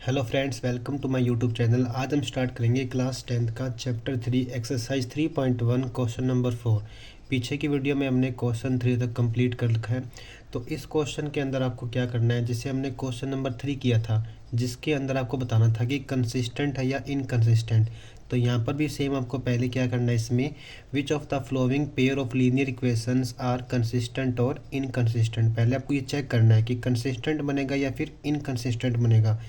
Hello friends, welcome to my YouTube channel. आज हम start करेंगे क्लास 10th का चैप्टर 3 एक्सरसाइज 3.1 क्वेश्चन नंबर 4। पीछे की वीडियो में हमने क्वेश्चन 3 तक कंप्लीट कर रखा है। तो इस क्वेश्चन के अंदर आपको क्या करना है, जिसे हमने क्वेश्चन नंबर 3 किया था, जिसके अंदर आपको बताना था कि कंसिस्टेंट है या इनकंसिस्टेंट। तो यहाँ पर भी सेम आपको पहले क्या करना है, इसमें which of the following pair of linear equations are consistent और इनकंसिस्टेंट। पहले आपको ये चेक करना है कि कंसिस्टेंट बनेगा या फिर इनकंसिस्टेंट बनेगा।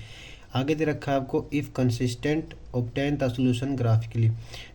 आगे दे रखा है आपको if consistent obtain the solution graphically.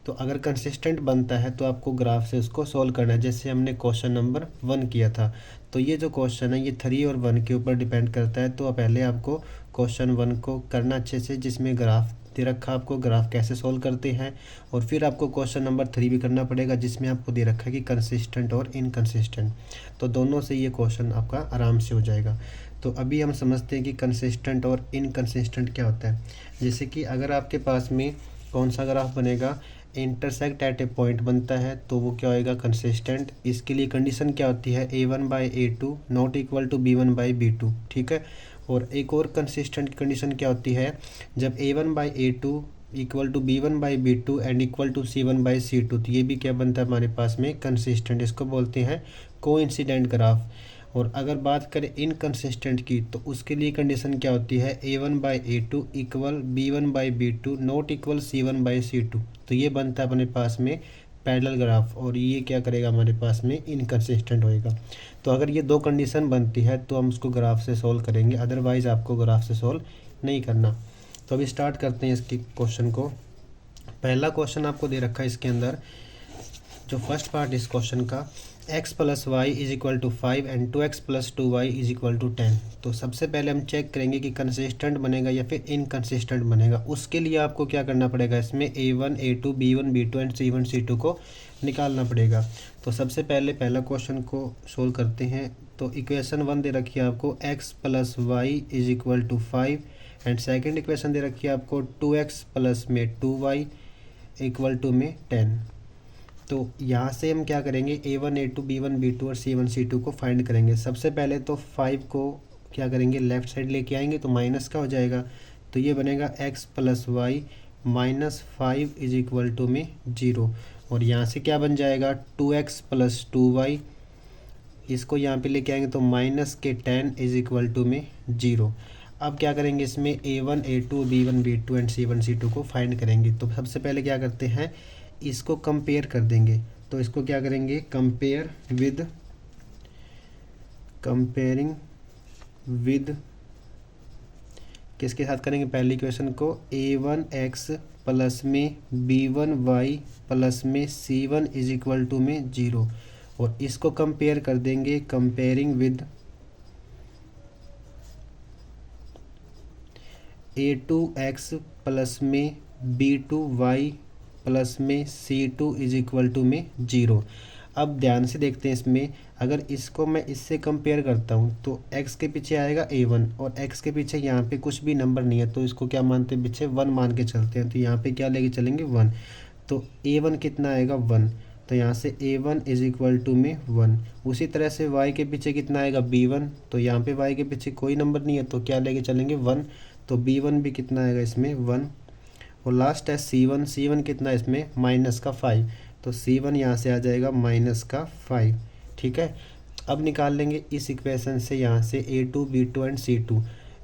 तो अगर कंसिस्टेंट बनता है तो आपको ग्राफ से उसको सॉल्व करना है, जैसे हमने क्वेश्चन नंबर 1 किया था। तो ये जो क्वेश्चन है ये 3 और 1 के ऊपर डिपेंड करता है। तो पहले आपको क्वेश्चन 1 को करना अच्छे से, जिसमें ग्राफ दे रखा आपको ग्राफ कैसे सॉल्व करते हैं, और फिर आपको क्वेश्चन नंबर 3 भी करना पड़ेगा, जिसमें आपको दे रखा है कि कंसिस्टेंट और इनकंसिस्टेंट। तो दोनों से ये क्वेश्चन आपका आराम से हो जाएगा। तो अभी हम समझते हैं कि कंसिस्टेंट और इनकंसिस्टेंट क्या होता है। जैसे कि अगर आपके पास में कौन सा ग्राफ बनेगा, इंटरसेक्ट एट ए पॉइंट बनता है, तो वो क्या होएगा, कंसिस्टेंट। इसके लिए कंडीशन क्या होती है, a1/a2 not equal to b1/b2, ठीक है। और एक और कंसिस्टेंट कंडीशन क्या होती है, जब a1/a2 equal to b1/b2 and equal to c1/c2, तो ये भी क्या बनता है हमारे पास में, कंसिस्टेंट। इसको बोलते हैं कोइंसिडेंट ग्राफ। और अगर बात करें इनकंसिस्टेंट की, तो उसके लिए कंडीशन क्या होती है, a1/a2 equal b1/b2 not equal c1/c2। तो ये बनता है अपने पास में पैरेलल ग्राफ, और ये क्या करेगा, हमारे पास में इनकंसिस्टेंट होएगा। तो अगर ये दो कंडीशन बनती है तो हम उसको ग्राफ से सॉल्व करेंगे, अदरवाइज़ आपको ग्राफ से सॉल्व नहीं करना। तो अभी स्टार्ट करते हैं इसके क्वेश्चन को। पहला क्वेश्चन आपको दे रखा है इसके अंदर, जो फर्स्ट पार्ट इस क्वेश्चन का, x plus y is equal to 5 and 2x plus 2y is equal to 10। तो सबसे पहले हम चेक करेंगे कि कंसिस्टेंट बनेगा या फिर इनकंसिस्टेंट बनेगा। उसके लिए आपको क्या करना पड़ेगा, इसमें a1 a2 b1 b2 and c1 c2 को निकालना पड़ेगा। तो सबसे पहले पहला क्वेश्चन को सोल्व करते हैं। तो इक्वेशन 1 दे रखी है आपको x plus y is equal to 5 and second equation दे रखी है आपको 2x प्लस में 2y इक्वल टू में 10। तो यहाँ से हम क्या करेंगे, a1 a2 b1 b2 और c1 c2 को फाइंड करेंगे। सबसे पहले तो 5 को क्या करेंगे, लेफ़्ट साइड लेके आएंगे, तो माइनस का हो जाएगा। तो ये बनेगा x plus y minus 5 is equal to में 0। और यहाँ से क्या बन जाएगा, 2x प्लस 2y, इसको यहाँ पे लेके आएंगे तो माइनस के 10 इज इक्वल टू में 0। अब क्या करेंगे, इसमें a1 a2 b1 b2 and c1 c2 को फाइंड करेंगे। तो सबसे पहले क्या करते हैं, इसको कंपेयर कर देंगे। तो इसको क्या करेंगे, कंपेयरिंग विद किसके साथ करेंगे, पहली इक्वेशन को a1x प्लस में b1y प्लस में c1 इज इक्वल टू में 0। और इसको कंपेयर कर देंगे, कंपेयरिंग विद a2x प्लस में b2y प्लस में c2 इज इक्वल टू में 0। अब ध्यान से देखते हैं, इसमें अगर इसको मैं इससे कंपेयर करता हूँ तो x के पीछे आएगा a1, और x के पीछे यहाँ पे कुछ भी नंबर नहीं है, तो इसको क्या मानते हैं, पीछे 1 मान के चलते हैं। तो यहाँ पे क्या लेके चलेंगे, 1। तो a1 कितना आएगा, 1। तो यहाँ से a1 इज इक्वल टू में 1। उसी तरह से y के पीछे कितना आएगा, b1। तो यहाँ पे y के पीछे कोई नंबर नहीं है, तो क्या लेके चलेंगे, 1। तो b1 भी कितना आएगा इसमें, 1। और लास्ट है c1 कितना है इसमें, माइनस का 5। तो c1 यहाँ से आ जाएगा माइनस का 5, ठीक है। अब निकाल लेंगे इस इक्वेशन से यहाँ से a2 b2 and c2।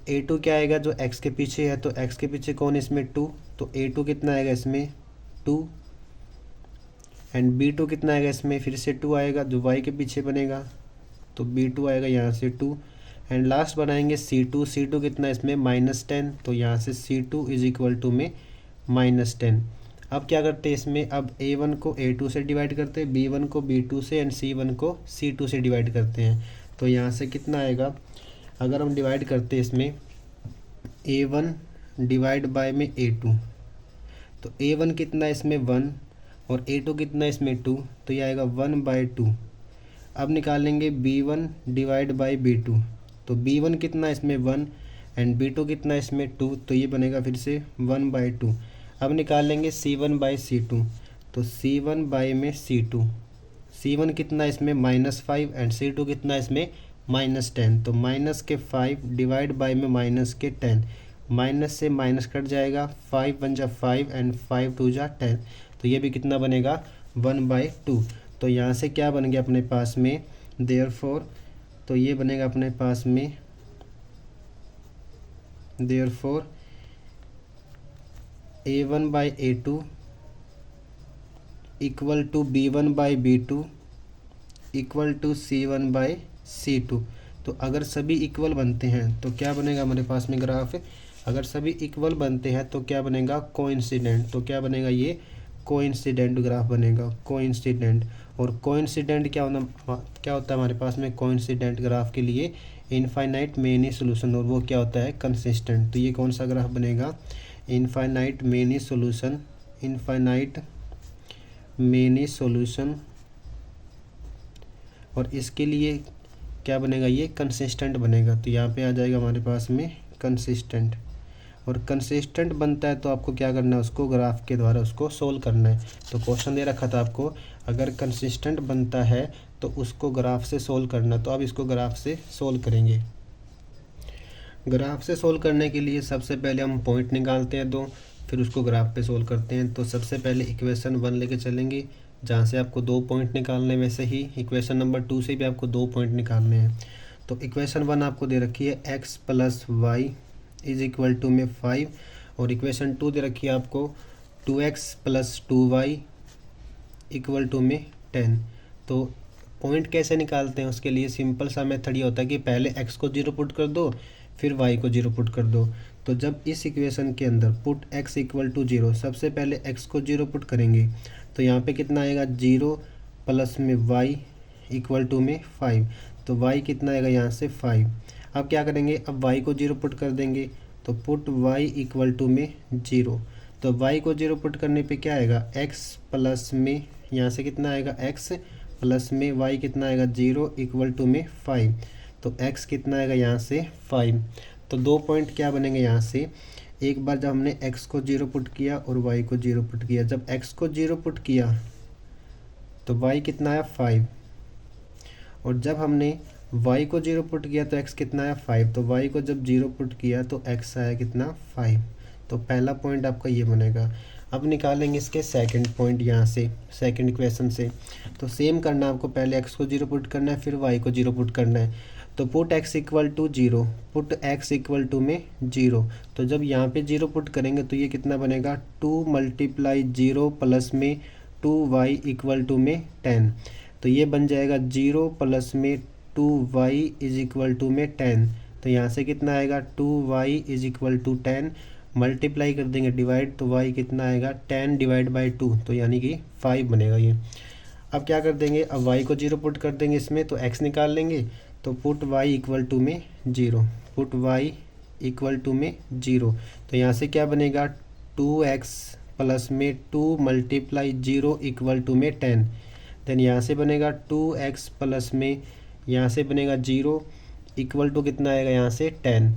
a2 क्या आएगा, जो x के पीछे है, तो x के पीछे कौन, इसमें 2। तो a2 कितना आएगा इसमें 2, एंड b2 कितना आएगा इसमें, फिर से 2 आएगा, जो y के पीछे बनेगा, तो b2 आएगा यहाँ से 2। एंड लास्ट बनाएंगे c2 कितना है इसमें, -10। तो यहाँ से c2 इज इक्वल टू में -10। अब क्या करते हैं इसमें, अब a1 को a2 से डिवाइड करते हैं, b1 को b2 से एंड c1 को c2 से डिवाइड करते हैं। तो यहाँ से कितना आएगा, अगर हम डिवाइड करते हैं इसमें a1 डिवाइड बाय में a2, तो a1 कितना है इसमें 1, और a2 कितना है इसमें 2, तो ये आएगा 1/2। अब निकालेंगे b1 डिवाइड बाय b2, तो b1 कितना है इसमें 1 एंड b2 कितना है इसमें 2, तो ये बनेगा फिर से 1/2। अब निकाल लेंगे c1/c2, तो c1 बाय में c1 कितना है इसमें -5 एंड c2 कितना है इसमें -10। तो -5 डिवाइड बाय में -10, माइनस से माइनस कट जाएगा, 5 1 जा 5 एंड 5 2 जा 10, तो ये भी कितना बनेगा 1/2। तो यहाँ से क्या बन गया अपने पास में, देयरफॉर, तो ये बनेगा अपने पास में therefore A1/A2 equal to B1/B2 equal to C1/C2। तो अगर सभी इक्वल बनते हैं तो क्या बनेगा हमारे पास में ग्राफ, अगर सभी इक्वल बनते हैं तो क्या बनेगा कोइंसिडेंट। तो क्या बनेगा ये कोइंसिडेंट ग्राफ बनेगा, कोइंसिडेंट। और कोइंसिडेंट क्या होता है हमारे पास में कोइंसिडेंट ग्राफ के लिए, इनफाइनाइट मेनी सोल्यूशन, और वो क्या होता है कंसिस्टेंट। तो ये कौन सा ग्राफ बनेगा, infinite many solution, infinite many solution. और इसके लिए क्या बनेगा ये कंसिस्टेंट बनेगा। तो यहाँ पे आ जाएगा हमारे पास में कंसिस्टेंट। और कंसिस्टेंट बनता है तो आपको क्या करना है, उसको ग्राफ के द्वारा उसको सोल्व करना है। तो क्वेश्चन दे रखा था आपको, अगर कंसिस्टेंट बनता है तो उसको ग्राफ से सोल्व करना। तो अब इसको ग्राफ से सोल्व करेंगे। ग्राफ से सोल्व करने के लिए सबसे पहले हम पॉइंट निकालते हैं 2, फिर उसको ग्राफ पे सोल्व करते हैं। तो सबसे पहले इक्वेशन 1 लेके चलेंगे, जहाँ से आपको 2 पॉइंट निकालने, वैसे ही इक्वेशन नंबर 2 से भी आपको 2 पॉइंट निकालने हैं। तो इक्वेशन 1 आपको दे रखी है x + y is equal to में 5, और इक्वेशन 2 दे रखी है आपको 2x + 2y इक्वल टू में 10। तो पॉइंट कैसे निकालते हैं, उसके लिए सिंपल सा मेथड ये होता है कि पहले x को 0 पुट कर दो, फिर y को 0 पुट कर दो। तो जब इस इक्वेशन के अंदर पुट x इक्वल टू 0, सबसे पहले x को 0 पुट करेंगे तो यहाँ पे कितना आएगा 0 प्लस में y इक्वल टू में 5। तो y कितना आएगा यहाँ से 5। अब क्या करेंगे, अब y को 0 पुट कर देंगे, तो पुट y इक्वल टू में 0। तो y को 0 पुट करने पे क्या आएगा, x प्लस में यहाँ से कितना आएगा x प्लस में y कितना आएगा 0 इक्वल टू में 5। तो x कितना आएगा यहाँ से 5। तो 2 पॉइंट क्या बनेंगे यहाँ से, एक बार जब हमने x को 0 पुट किया और y को 0 पुट किया, जब x को 0 पुट किया तो y कितना आया 5, और जब हमने y को 0 पुट किया तो x कितना आया 5। तो y को जब 0 पुट किया तो x आया कितना 5। तो पहला पॉइंट आपका ये बनेगा। अब निकालेंगे इसके सेकंड पॉइंट, यहाँ से सेकंड इक्वेशन से। तो सेम करना, आपको पहले x को 0 पुट करना है, फिर y को 0 पुट करना है। तो put x equal to 0, put x equal to में 0। तो जब यहाँ पे 0 पुट करेंगे तो ये कितना बनेगा 2 × 0 प्लस में 2y इक्वल टू में 10। तो ये बन जाएगा 0 प्लस में 2y इज इक्वल टू में 10। तो यहाँ से कितना आएगा 2y is equal to 10, multiply कर देंगे डिवाइड, तो y कितना आएगा 10 / 2, तो यानी कि 5 बनेगा ये। अब क्या कर देंगे, अब y को 0 पुट कर देंगे इसमें, तो x निकाल लेंगे। तो पुट y इक्वल टू में 0, पुट y इक्वल टू में 0। तो यहाँ से क्या बनेगा 2x प्लस में 2 × 0 इक्वल टू में 10। देन यहाँ से बनेगा 2x प्लस में यहाँ से बनेगा 0 इक्वल टू कितना आएगा यहाँ से 10।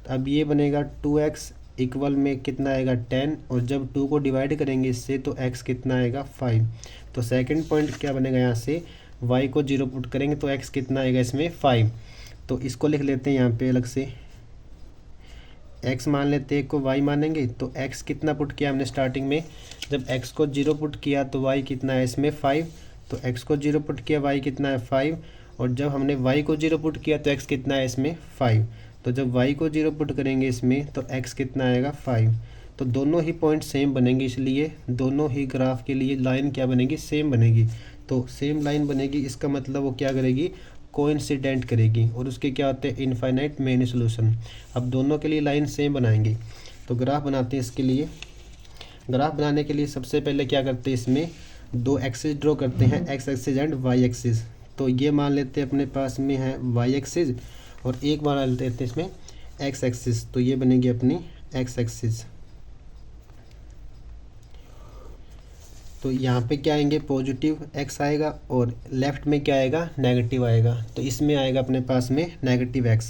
अब ये बनेगा 2x इक्वल में कितना आएगा 10, और जब 2 को डिवाइड करेंगे इससे तो x कितना आएगा 5। तो सेकंड पॉइंट क्या बनेगा, यहाँ से y को 0 पुट करेंगे तो x कितना आएगा इसमें 5। तो इसको लिख लेते हैं यहाँ पे अलग से, x मान लेते हैं, को y मानेंगे। तो x कितना पुट किया हमने स्टार्टिंग में, जब x को 0 पुट किया तो y कितना है इसमें 5। तो x को 0 पुट किया, y कितना है 5, और जब हमने y को 0 पुट किया तो x कितना है इसमें 5। तो जब y को 0 पुट करेंगे इसमें तो x कितना आएगा 5। तो दोनों ही पॉइंट सेम बनेंगे, इसलिए दोनों ही ग्राफ के लिए लाइन क्या बनेगी, सेम बनेगी। तो सेम लाइन बनेगी, इसका मतलब वो क्या करेगी, कोइंसिडेंट करेगी, और उसके क्या होते हैं इनफाइनाइट मेनी सोल्यूशन। अब दोनों के लिए लाइन सेम बनाएंगे। तो ग्राफ बनाते हैं इसके लिए। ग्राफ बनाने के लिए सबसे पहले क्या करते हैं, इसमें 2 एक्सिस ड्रॉ करते हैं, x axis and y axis. तो ये मान लेते हैं अपने पास में है y एक्सिस, और एक मान लेते हैं इसमें x एक्सिस। तो ये बनेगी अपनी x एक्सिस। तो यहाँ पे क्या आएंगे पॉजिटिव x आएगा, और लेफ्ट में क्या आएगा नेगेटिव आएगा। तो इसमें आएगा अपने पास में नेगेटिव x,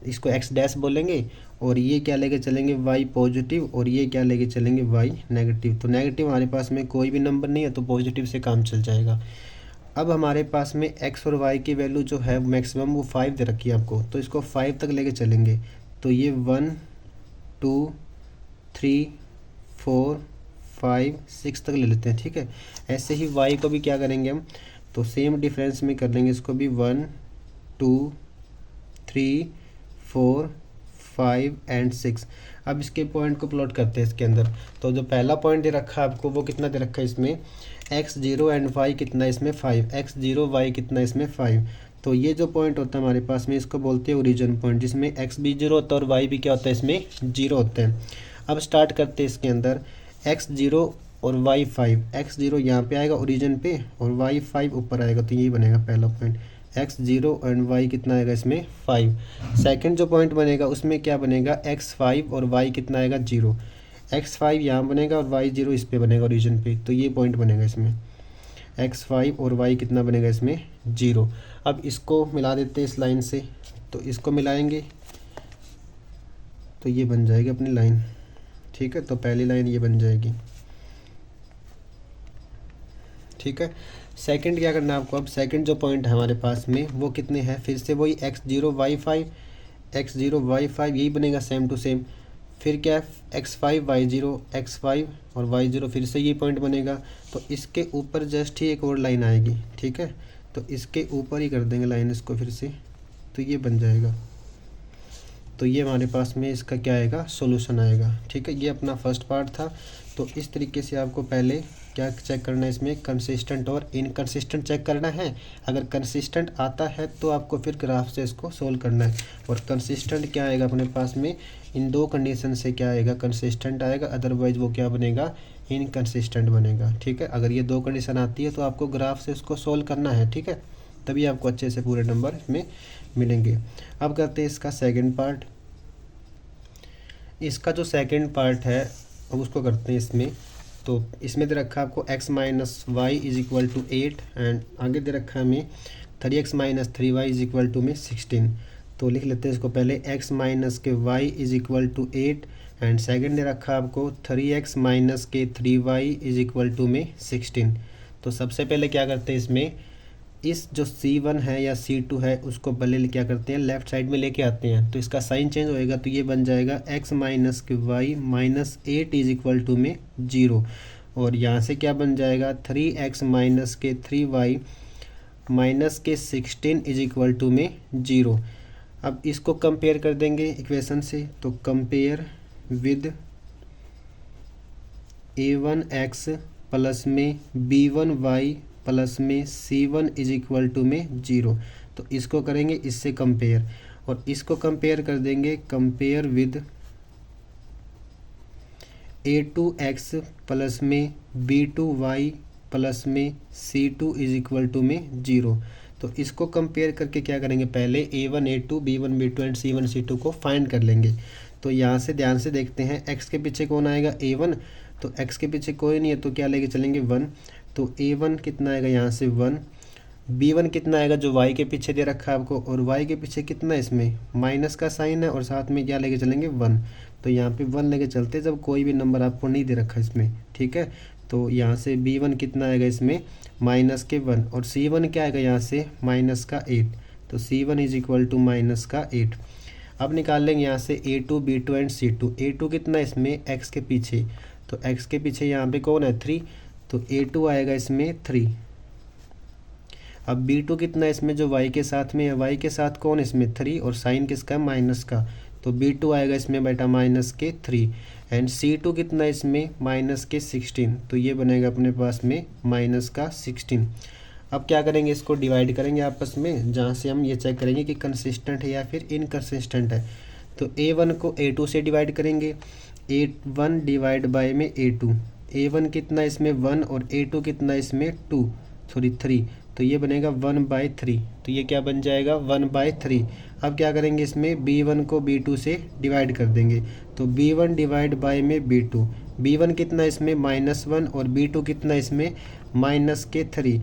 इसको x डैश बोलेंगे, और ये क्या लेके चलेंगे y पॉजिटिव, और ये क्या लेके चलेंगे y नेगेटिव। तो नेगेटिव हमारे पास में कोई भी नंबर नहीं है, तो पॉजिटिव से काम चल जाएगा। अब हमारे पास में x और y की वैल्यू जो है मैक्सिमम वो 5 दे रखी है आपको, तो इसको 5 तक लेके चलेंगे। तो ये 1 2 3 4 5 6 तक ले लेते हैं, ठीक है। ऐसे ही y को भी क्या करेंगे हम, तो सेम डिफरेंस में कर लेंगे इसको भी 1 2 3 4 5 एंड 6। अब इसके पॉइंट को प्लॉट करते हैं इसके अंदर। तो जो पहला पॉइंट दे रखा है आपको वो कितना दे रखा है इसमें, x0 एंड y कितना है इसमें 5, x0 y कितना है इसमें 5। तो ये जो पॉइंट होता है हमारे पास में इसको बोलते हैं ओरिजिन पॉइंट, जिसमें x भी 0 होता है और y भी क्या होता है इसमें 0 होता है। अब स्टार्ट करते हैं इसके अंदर, x0 और y 5, x0 यहाँ पे आएगा ओरिजिन पे और y 5 ऊपर आएगा, तो यही बनेगा पहला पॉइंट। x0 एंड y कितना आएगा इसमें 5। सेकंड जो पॉइंट बनेगा उसमें क्या बनेगा, x5 और y कितना आएगा 0, x5 यहाँ बनेगा और y0 इस पे बनेगा ओरिजिन पे, तो ये पॉइंट बनेगा इसमें x5 और y कितना बनेगा इसमें 0। अब इसको मिला देते हैं इस लाइन से, तो इसको मिलाएंगे तो ये बन जाएगी अपनी लाइन, ठीक है। तो पहली लाइन ये बन जाएगी, ठीक है। सेकंड क्या करना है आपको, अब सेकंड जो पॉइंट है हमारे पास में वो कितने हैं, फिर से वही x0 y5, x0 y5 यही बनेगा सेम टू सेम। फिर क्या है x5 y0, x5 और y0 फिर से ये पॉइंट बनेगा। तो इसके ऊपर जस्ट ही एक और लाइन आएगी, ठीक है। तो इसके ऊपर ही कर देंगे लाइन इसको फिर से, तो ये बन जाएगा। तो ये हमारे पास में इसका क्या आएगा, सॉल्यूशन आएगा, ठीक है। ये अपना फर्स्ट पार्ट था। तो इस तरीके से आपको पहले क्या चेक करना है इसमें, कंसिस्टेंट और इनकंसिस्टेंट चेक करना है। अगर कंसिस्टेंट आता है तो आपको फिर ग्राफ से इसको सोल्व करना है। और कंसिस्टेंट क्या आएगा अपने पास में, इन दो कंडीशन से क्या आएगा, कंसिस्टेंट आएगा, अदरवाइज वो क्या बनेगा, इनकंसिस्टेंट बनेगा, ठीक है। अगर ये दो कंडीशन आती है तो आपको ग्राफ से इसको सोल्व करना है, ठीक है, तभी आपको अच्छे से पूरे नंबर इसमें मिलेंगे। अब करते हैं इसका सेकंड पार्ट। इसका जो सेकंड पार्ट है अब उसको करते हैं इसमें। तो इसमें दे रखा है आपको x minus y is equal to 8 and आगे दे रखा है हमें 3x minus 3y is equal to में 16। तो लिख लेते हैं इसको पहले, x माइनस के y is equal to 8 and second दे रखा है आपको 3x माइनस के 3y इज इक्वल टू में 16। तो सबसे पहले क्या करते हैं इसमें, इस जो C1 है या C2 है उसको पहले क्या करते हैं लेफ़्ट साइड में लेके आते हैं। तो इसका साइन चेंज होएगा, तो ये बन जाएगा x माइनस के y minus 8 is equal to में 0। और यहाँ से क्या बन जाएगा 3x माइनस के 3y माइनस के 16 इज इक्वल टू में 0। अब इसको कंपेयर कर देंगे इक्वेशन से। तो कंपेयर विद a1x प्लस में b1y प्लस में c1 इज इक्वल टू में 0। तो इसको करेंगे इससे कंपेयर, और इसको कंपेयर कर देंगे कंपेयर विद a2x प्लस में b2y प्लस में c2 इज इक्वल टू में 0। तो इसको कंपेयर करके क्या करेंगे, पहले a1 a2 b1 b2 and c1 c2 को फाइंड कर लेंगे। तो यहाँ से ध्यान से देखते हैं, x के पीछे कौन आएगा a1, तो x के पीछे कोई नहीं है तो क्या लेके चलेंगे 1। तो a1 कितना आएगा यहाँ से 1, b1 कितना आएगा जो y के पीछे दे रखा है आपको, और y के पीछे कितना है इसमें माइनस का साइन है और साथ में क्या लेके चलेंगे 1। तो यहाँ पे 1 लेके चलते जब कोई भी नंबर आपको नहीं दे रखा इसमें, ठीक है। तो यहाँ से b1 कितना आएगा इसमें माइनस के 1 और c1 क्या आएगा यहाँ से माइनस का 8। तो c1 is equal to minus का 8। अब निकाल लेंगे यहाँ से a2 b2 and c2। a2 कितना है इसमें x के पीछे, तो x के पीछे यहाँ पे कौन है 3, तो a2 आएगा इसमें 3। अब b2 कितना है इसमें जो y के साथ में है, y के साथ कौन इसमें 3 और साइन किसका है माइनस का, तो b2 आएगा इसमें बेटा माइनस के 3 एंड c2 कितना है इसमें माइनस के 16। तो ये बनेगा अपने पास में माइनस का 16। अब क्या करेंगे, इसको डिवाइड करेंगे आपस में, जहाँ से हम ये चेक करेंगे कि कंसिस्टेंट है या फिर इनकंसिस्टेंट है। तो a1 को a2 से डिवाइड करेंगे, a1 डिवाइड बाय में a2, a1 कितना इसमें 1 और a2 कितना इसमें 3। तो ये बनेगा 1/3। तो ये क्या बन जाएगा 1/3। अब क्या करेंगे इसमें b1 को b2 से डिवाइड कर देंगे। तो b1 डिवाइड बाय में b2, b1 कितना इसमें -1 और b2 कितना इसमें माइनस के 3।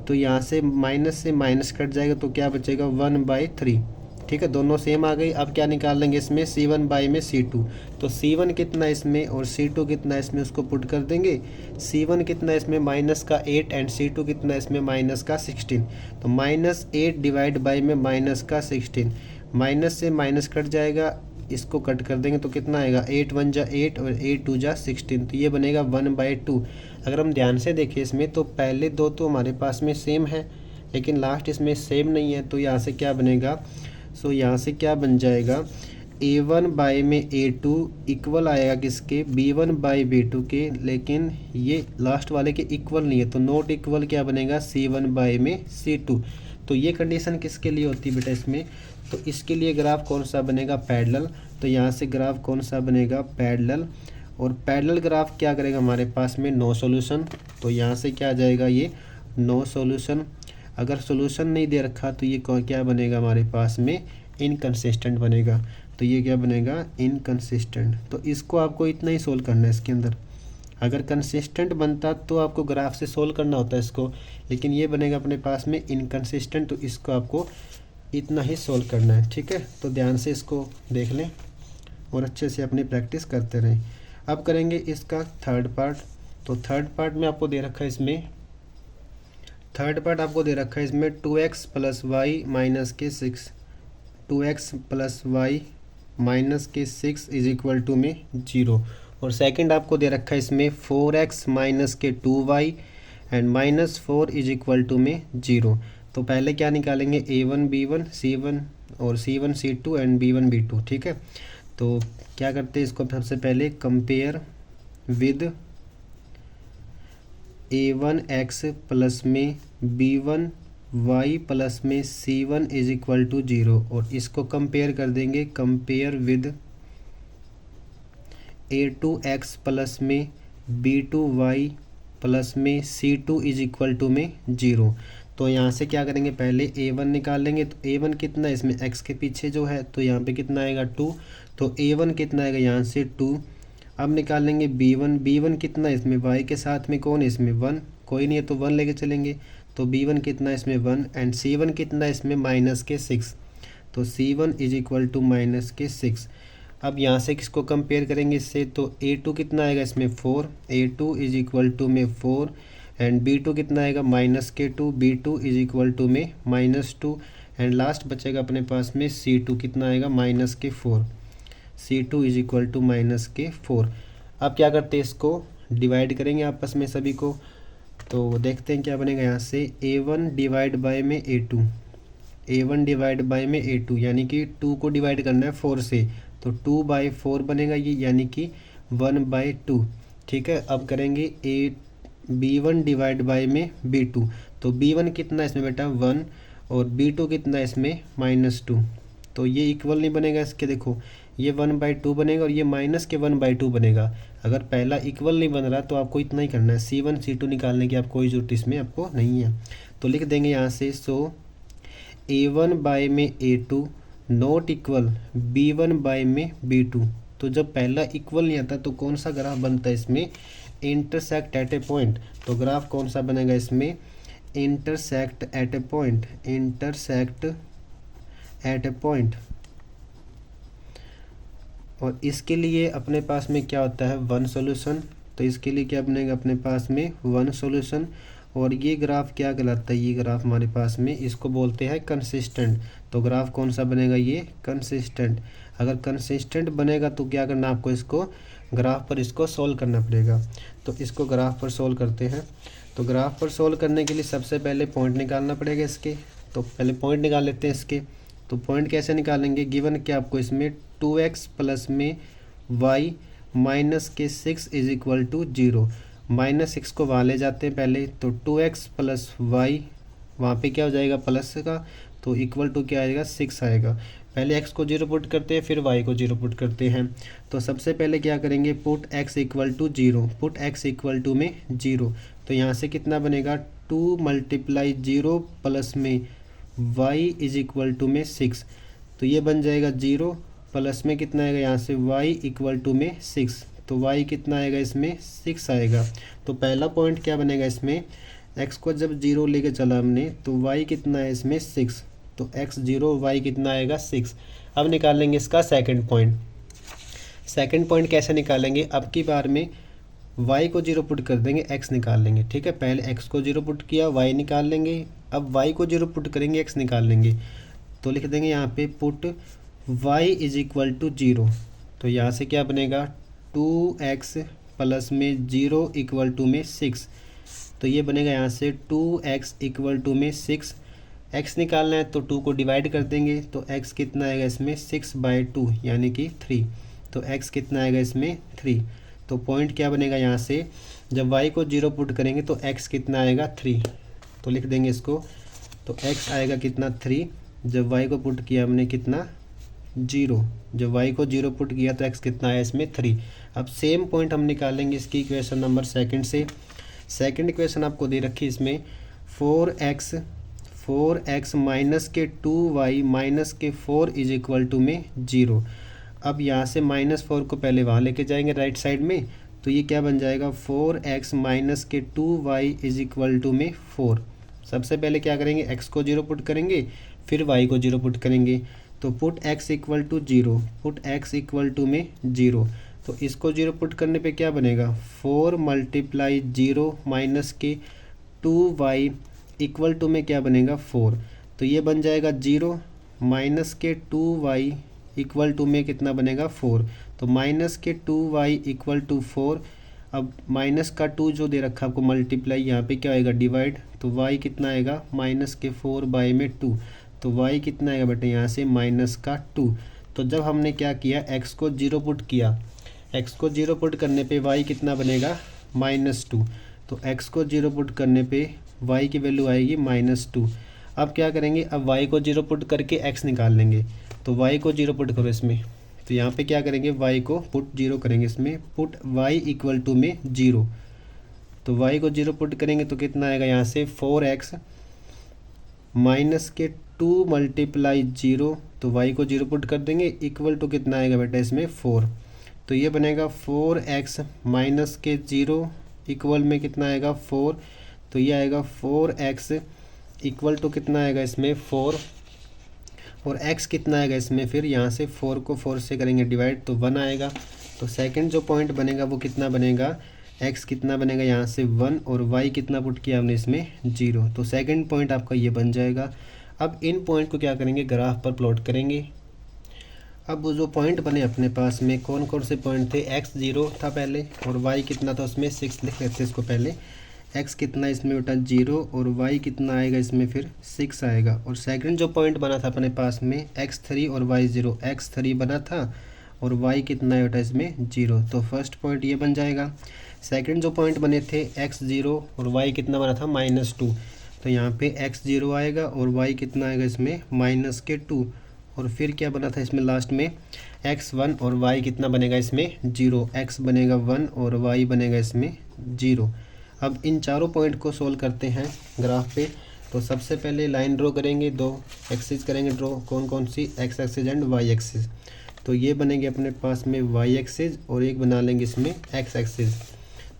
तो यहाँ से माइनस से माइनस कट जाएगा तो क्या बचेगा 1/3, ठीक है। दोनों सेम आ गई। अब क्या निकाल लेंगे इसमें c1 बाय में c2। तो c1 कितना इसमें और c2 कितना इसमें उसको पुट कर देंगे। c1 कितना इसमें माइनस का 8 एंड c2 कितना इसमें माइनस का 16। तो -8 डिवाइड बाय में माइनस का 16, माइनस से माइनस कट जाएगा, इसको कट कर देंगे तो कितना आएगा 8 1 जा 8 और 8 2 जा 16, तो ये बनेगा 1/2। अगर हम ध्यान से देखें इसमें तो पहले दो तो हमारे पास में सेम है लेकिन लास्ट इसमें सेम नहीं है, तो यहाँ से क्या बनेगा, सो यहाँ से क्या बन जाएगा A1 बाई में A2 इक्वल आएगा किसके B1 बाई B2 के, लेकिन ये लास्ट वाले के इक्वल नहीं है तो नॉट इक्वल क्या बनेगा C1 बाई में C2। तो ये कंडीशन किसके लिए होती है बेटा इसमें, तो इसके लिए ग्राफ कौन सा बनेगा पैरेलल, तो यहाँ से ग्राफ कौन सा बनेगा पैरेलल, और पैरेलल ग्राफ क्या करेगा हमारे पास में नो सॉल्यूशन, तो यहाँ से क्या आ जाएगा ये नो सॉल्यूशन। अगर सॉल्यूशन नहीं दे रखा तो ये क्या बनेगा हमारे पास में इनकंसिस्टेंट बनेगा, तो ये क्या बनेगा इनकंसिस्टेंट। तो इसको आपको इतना ही सोल्व करना है इसके अंदर, अगर कंसिस्टेंट बनता तो आपको ग्राफ से सोल्व करना होता है इसको, लेकिन ये बनेगा अपने पास में इनकंसिस्टेंट, तो इसको आपको इतना ही सोल्व करना है। ठीक है, तो ध्यान से इसको देख लें और अच्छे से अपनी प्रैक्टिस करते रहें। अब करेंगे इसका थर्ड पार्ट। तो थर्ड पार्ट में आपको दे रखा है इसमें 2x प्लस वाई माइनस के 6, 2x प्लस वाई माइनस के 6 इज इक्वल टू में 0, और सेकंड आपको दे रखा है इसमें 4x माइनस के 2y and minus 4 is equal to में 0। तो पहले क्या निकालेंगे A1 B1 C1 और C1 C2 and B1 B2। ठीक है, तो क्या करते हैं इसको सबसे पहले कंपेयर विद A1x प्लस में B1 y प्लस में C1 इज इक्वल टू 0, और इसको कंपेयर कर देंगे कंपेयर विद A2x प्लस में B2y प्लस में C2 इज इक्वल टू में 0। तो यहाँ से क्या करेंगे पहले A1 निकाल लेंगे, तो A1 कितना है इसमें x के पीछे जो है तो यहाँ पे कितना आएगा 2, तो A1 कितना आएगा यहाँ से 2। अब निकाल लेंगे B1 कितना है इसमें y के साथ में कौन है इसमें 1, कोई नहीं है तो 1 लेके चलेंगे, तो B1 कितना है इसमें 1 एंड C1 कितना है इसमें माइनस के 6, तो C1 is equal to minus के 6। अब यहाँ से किसको कंपेयर करेंगे इससे, तो A2 कितना आएगा इसमें 4, A2 इज इक्वल टू में 4 एंड B2 कितना आएगा माइनस के 2, B2 इज इक्वल टू में माइनस 2 एंड लास्ट बचेगा अपने पास में C2 कितना आएगा माइनस के 4, C2 is equal to minus के 4। अब क्या करते हैं इसको डिवाइड करेंगे आपस में सभी को, तो देखते हैं क्या बनेगा यहाँ से A1 डिवाइड बाय में A2, A1 डिवाइड बाय में A2 यानी कि 2 को डिवाइड करना है 4 से, तो 2/4 बनेगा ये यानी कि 1/2। ठीक है, अब करेंगे B1 डिवाइड बाय में B2, तो B1 कितना है इसमें बेटा 1 और B2 कितना है इसमें -2, तो ये इक्वल नहीं बनेगा इसके, देखो ये 1/2 बनेगा और ये माइनस के 1/2 बनेगा। अगर पहला इक्वल नहीं बन रहा तो आपको इतना ही करना है, C1 C2 निकालने की आप कोई जरूरत इसमें आपको नहीं है। तो लिख देंगे यहाँ से सो A1 बाय में A2 not equal B1 bye में B2। तो जब पहला इक्वल नहीं आता तो कौन सा ग्राफ बनता है इसमें इंटरसेक्ट एट ए पॉइंट, तो ग्राफ कौन सा बनेगा इसमें intersect at A point, intersect at A point. और इसके लिए अपने पास में क्या होता है 1 सॉल्यूशन, तो इसके लिए क्या बनेगा अपने पास में 1 सॉल्यूशन। और ये ग्राफ क्या कहलाता है, ये ग्राफ हमारे पास में इसको बोलते हैं कंसिस्टेंट, तो ग्राफ कौन सा बनेगा ये कंसिस्टेंट। अगर कंसिस्टेंट बनेगा तो क्या करना आपको इसको ग्राफ पर इसको सोल्व करना पड़ेगा। तो इसको ग्राफ पर सोल्व करते हैं, तो ग्राफ पर सोल्व करने के लिए सबसे पहले पॉइंट निकालना पड़ेगा इसके, तो पहले पॉइंट निकाल लेते हैं इसके। तो पॉइंट कैसे निकालेंगे, गिवन क्या आपको इसमें 2x प्लस में y माइनस के 6 इज इक्वल टू 0, -6 को वहाँ ले जाते हैं पहले, तो 2x प्लस वाई वहाँ पे क्या हो जाएगा प्लस का, तो इक्वल टू क्या आएगा 6 आएगा। पहले x को 0 पुट करते हैं फिर y को 0 पुट करते हैं। तो सबसे पहले क्या करेंगे put x equal to 0, put x equal to में 0, तो यहाँ से कितना बनेगा 2 मल्टीप्लाई 0 प्लस में y इज इक्वल टू में 6, तो ये बन जाएगा 0 प्लस में कितना आएगा यहाँ से y इक्वल टू में 6, तो y कितना आएगा इसमें 6 आएगा। तो पहला पॉइंट क्या बनेगा इसमें x को जब 0 लेके चला हमने तो y कितना है इसमें 6, तो x 0 y कितना आएगा 6। अब निकालेंगे इसका सेकंड पॉइंट। सेकंड पॉइंट कैसे निकालेंगे, अब की बार में y को 0 पुट कर देंगे x निकाल लेंगे। ठीक है, पहले x को 0 पुट किया y निकाल लेंगे, अब y को 0 पुट करेंगे x निकाल लेंगे। तो लिख देंगे यहाँ पे put y is equal to 0, तो यहाँ से क्या बनेगा 2x प्लस में 0 इक्वल टू में 6, तो ये बनेगा यहाँ से 2x इक्वल टू में 6। x निकालना है तो 2 को डिवाइड कर देंगे, तो x कितना आएगा इसमें 6/2 यानी कि 3, तो x कितना आएगा इसमें 3। तो पॉइंट क्या बनेगा यहाँ से, जब y को 0 पुट करेंगे तो x कितना आएगा 3, तो लिख देंगे इसको, तो x आएगा कितना 3, जब y को पुट किया हमने कितना 0, जब y को 0 पुट किया तो x कितना आया इसमें 3। अब सेम पॉइंट हम निकालेंगे इसकी इक्वेशन नंबर सेकंड से। सेकंड इक्वेशन आपको दे रखी है इसमें 4x माइनस के 2y माइनस के 4 इज इक्वल टू में 0। अब यहाँ से -4 को पहले वहाँ लेके जाएंगे राइट साइड में, तो ये क्या बन जाएगा 4x माइनस के 2y इज इक्वल टू में 4। सबसे पहले क्या करेंगे, x को 0 पुट करेंगे, फिर y को 0 पुट करेंगे, तो put x equal to 0, put x equal to में 0, तो इसको 0 पुट करने पे क्या बनेगा 4 मल्टीप्लाई 0 माइनस के 2y इक्वल टू में क्या बनेगा 4, तो ये बन जाएगा 0 माइनस के 2y इक्वल टू में कितना बनेगा 4, तो माइनस के 2y इक्वल टू 4। अब माइनस का 2 जो दे रखा आपको मल्टीप्लाई, यहाँ पे क्या आएगा डिवाइड, तो y कितना आएगा माइनस के 4/2, तो y कितना आएगा बेटे यहाँ से माइनस का 2। तो जब हमने क्या किया x को 0 पुट किया, x को 0 पुट करने पे y कितना बनेगा -2, तो x को 0 पुट करने पे y की वैल्यू आएगी -2। अब क्या करेंगे, अब y को 0 पुट करके x निकाल लेंगे, तो y को 0 पुट करो इसमें, तो यहाँ पे क्या करेंगे y को पुट 0 करेंगे इसमें, पुट y इक्वल टू में 0, तो y को 0 पुट करेंगे तो कितना आएगा यहाँ से 4x माइनस के 2 मल्टीप्लाई 0, तो y को 0 पुट कर देंगे इक्वल टू कितना आएगा बेटा इसमें 4, तो ये बनेगा 4x माइनस के 0 इक्वल में कितना आएगा 4, तो ये आएगा 4x इक्वल टू कितना आएगा इसमें 4, और x कितना आएगा इसमें, फिर यहाँ से 4 को 4 से करेंगे डिवाइड तो 1 आएगा। तो सेकंड जो पॉइंट बनेगा वो कितना बनेगा, x कितना बनेगा यहाँ से 1, और y कितना पुट किया हमने इसमें 0, तो सेकंड पॉइंट आपका ये बन जाएगा। अब इन पॉइंट को क्या करेंगे, ग्राफ पर प्लॉट करेंगे। अब वो जो पॉइंट बने अपने पास में कौन कौन से पॉइंट थे, x 0 था पहले और y कितना था उसमें 6, लिख लेते हैं इसको पहले, x कितना इसमें बेटा 0 और y कितना आएगा इसमें फिर 6 आएगा। और सेकंड जो पॉइंट बना था अपने पास में x3 और y0, x3 बना था और y कितना है बेटा इसमें 0, तो फर्स्ट पॉइंट ये बन जाएगा। सेकंड जो पॉइंट बने थे x0 और y कितना बना था -2, तो यहाँ पे x0 आएगा और y कितना आएगा इसमें -2, और फिर क्या बना था इसमें लास्ट में x1 और y कितना बनेगा इसमें 0, x बनेगा 1 और y बनेगा इसमें 0। अब इन चारों पॉइंट को सोल्व करते हैं ग्राफ पे। तो सबसे पहले लाइन ड्रॉ करेंगे, 2 एक्सिस करेंगे ड्रॉ, कौन कौन सी, x axis and y axis. तो ये बनेंगे अपने पास में y एक्सिस और एक बना लेंगे इसमें x एक्सिस,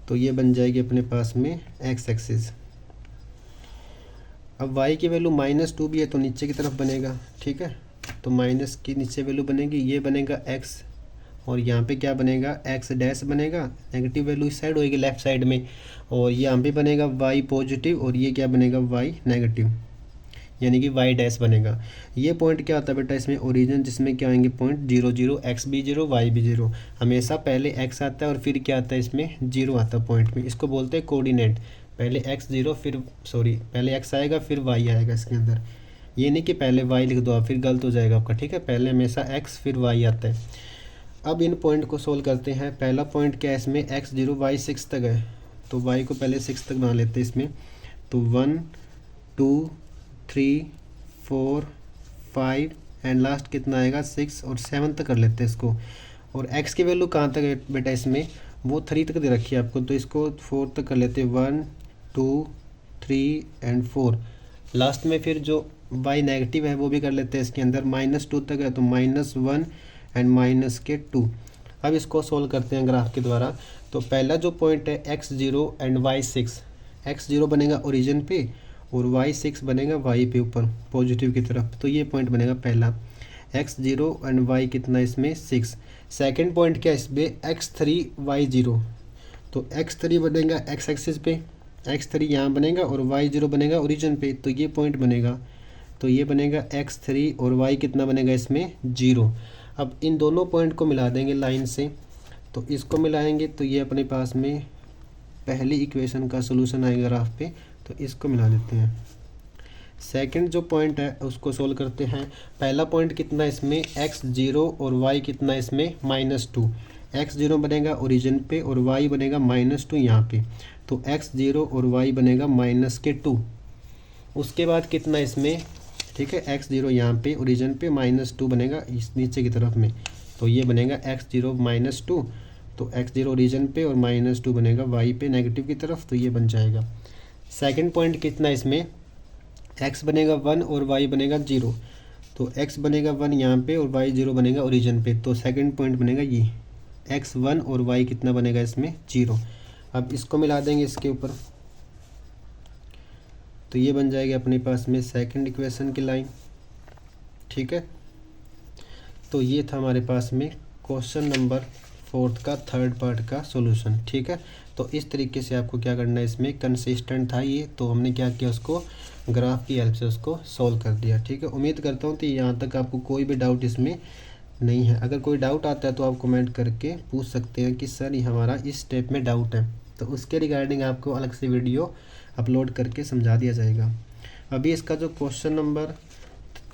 तो ये बन जाएगी अपने पास में x एक्सिस। अब y की वैल्यू -2 भी है तो नीचे की तरफ बनेगा, ठीक है, तो माइनस की नीचे वैल्यू बनेगी, ये बनेगा x और यहाँ पे क्या बनेगा x डैश बनेगा, नेगेटिव वैल्यू इस साइड होगी लेफ्ट साइड में, और यहाँ पे बनेगा y पॉजिटिव और ये क्या बनेगा y नेगेटिव, यानी कि y डैश बनेगा। ये पॉइंट क्या होता है बेटा इसमें ओरिजिन, जिसमें क्या आएंगे पॉइंट 0 0, x भी 0 y भी 0, हमेशा पहले x आता है और फिर क्या आता है इसमें 0 आता है पॉइंट में, इसको बोलते हैं कोऑर्डिनेट। पहले x0 फिर पहले x आएगा फिर y आएगा इसके अंदर, ये नहीं कि पहले y लिख दो आप फिर गलत हो जाएगा आपका, ठीक है, पहले हमेशा x फिर y आता है। अब इन पॉइंट को सोल्व करते हैं। पहला पॉइंट क्या है इसमें x0 y 6 तक है, तो y को पहले 6 तक बना लेते हैं इसमें, तो 1 2 3 4 5 एंड लास्ट कितना आएगा 6 और 7 तक कर लेते हैं इसको। और x की वैल्यू कहाँ तक है बेटा इसमें, वो 3 तक दे रखी है आपको, तो इसको 4 तक कर लेते हैं, 1 2 3 एंड 4। लास्ट में फिर जो y नेगेटिव है वो भी कर लेते हैं इसके अंदर, -2 तक है तो -1 एंड -2। अब इसको सोल्व करते हैं ग्राफ के द्वारा। तो पहला जो पॉइंट है x0 एंड y6, x0 बनेगा ओरिजिन पे और y6 बनेगा y पे ऊपर पॉजिटिव की तरफ, तो ये पॉइंट बनेगा पहला x0 एंड y कितना इसमें 6। सेकंड पॉइंट क्या है इसमें x3 y0, तो x3 बनेगा x एक्सिस पे, x3 यहाँ बनेगा और y0 बनेगा ओरिजिन पे, तो ये पॉइंट बनेगा। तो ये बनेगा x3 और y कितना बनेगा इसमें 0। अब इन दोनों पॉइंट को मिला देंगे लाइन से, तो इसको मिलाएंगे तो ये अपने पास में पहली इक्वेशन का सोल्यूशन आएगा ग्राफ पे, तो इसको मिला देते हैं। सेकंड जो पॉइंट है उसको सोल्व करते हैं। पहला पॉइंट कितना इसमें x0 और y कितना इसमें -2। x0 बनेगा ओरिजिन पे और y बनेगा -2 यहाँ पे, तो x0 और y बनेगा -2। उसके बाद कितना इसमें, ठीक है, x0 यहाँ पे ओरिजिन पे -2 बनेगा इस नीचे की तरफ में, तो ये बनेगा x0 -2, तो x0 ओरिजिन पे और -2 बनेगा y पे नेगेटिव की तरफ, तो ये बन जाएगा। सेकंड पॉइंट कितना इसमें x बनेगा 1 और y बनेगा 0, तो x बनेगा 1 यहाँ पे और y 0 बनेगा ओरिजिन पे, तो सेकंड पॉइंट बनेगा ये x 1 और y कितना बनेगा इसमें 0। अब इसको मिला देंगे इसके ऊपर, तो ये बन जाएगी अपने पास में सेकंड इक्वेशन की लाइन, ठीक है। तो ये था हमारे पास में क्वेश्चन नंबर 4 का थर्ड पार्ट का सॉल्यूशन, ठीक है। तो इस तरीके से आपको क्या करना है, इसमें कंसिस्टेंट था ये, तो हमने क्या किया, उसको ग्राफ की हेल्प से उसको सॉल्व कर दिया, ठीक है। उम्मीद करता हूँ कि यहाँ तक आपको कोई भी डाउट इसमें नहीं है। अगर कोई डाउट आता है तो आप कमेंट करके पूछ सकते हैं कि सर ये हमारा इस स्टेप में डाउट है, तो उसके रिगार्डिंग आपको अलग से वीडियो अपलोड करके समझा दिया जाएगा। अभी इसका जो क्वेश्चन नंबर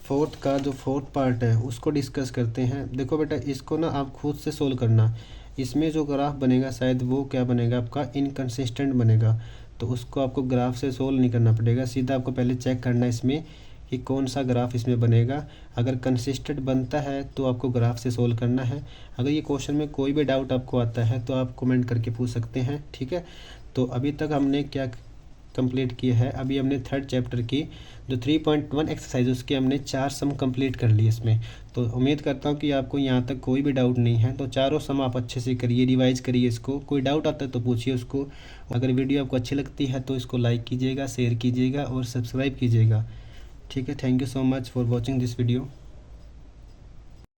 4 का जो फोर्थ पार्ट है उसको डिस्कस करते हैं। देखो बेटा, इसको ना आप खुद से सोल्व करना। इसमें जो ग्राफ बनेगा शायद वो क्या बनेगा आपका इनकंसिस्टेंट बनेगा, तो उसको आपको ग्राफ से सोल्व नहीं करना पड़ेगा, सीधा आपको पहले चेक करना है इसमें कि कौन सा ग्राफ इसमें बनेगा। अगर कंसिस्टेंट बनता है तो आपको ग्राफ से सोल्व करना है। अगर ये क्वेश्चन में कोई भी डाउट आपको आता है तो आप कमेंट करके पूछ सकते हैं, ठीक है। तो अभी तक हमने क्या कंप्लीट किया है, अभी हमने थर्ड चैप्टर की जो 3.1 एक्सरसाइज उसके हमने 4 सम कंप्लीट कर लिए इसमें। तो उम्मीद करता हूँ कि आपको यहाँ तक कोई भी डाउट नहीं है, तो चारों सम आप अच्छे से करिए, रिवाइज करिए इसको। कोई डाउट आता है तो पूछिए उसको। अगर वीडियो आपको अच्छी लगती है तो इसको लाइक कीजिएगा, शेयर कीजिएगा और सब्सक्राइब कीजिएगा, ठीक है। Thank you so much for watching this video.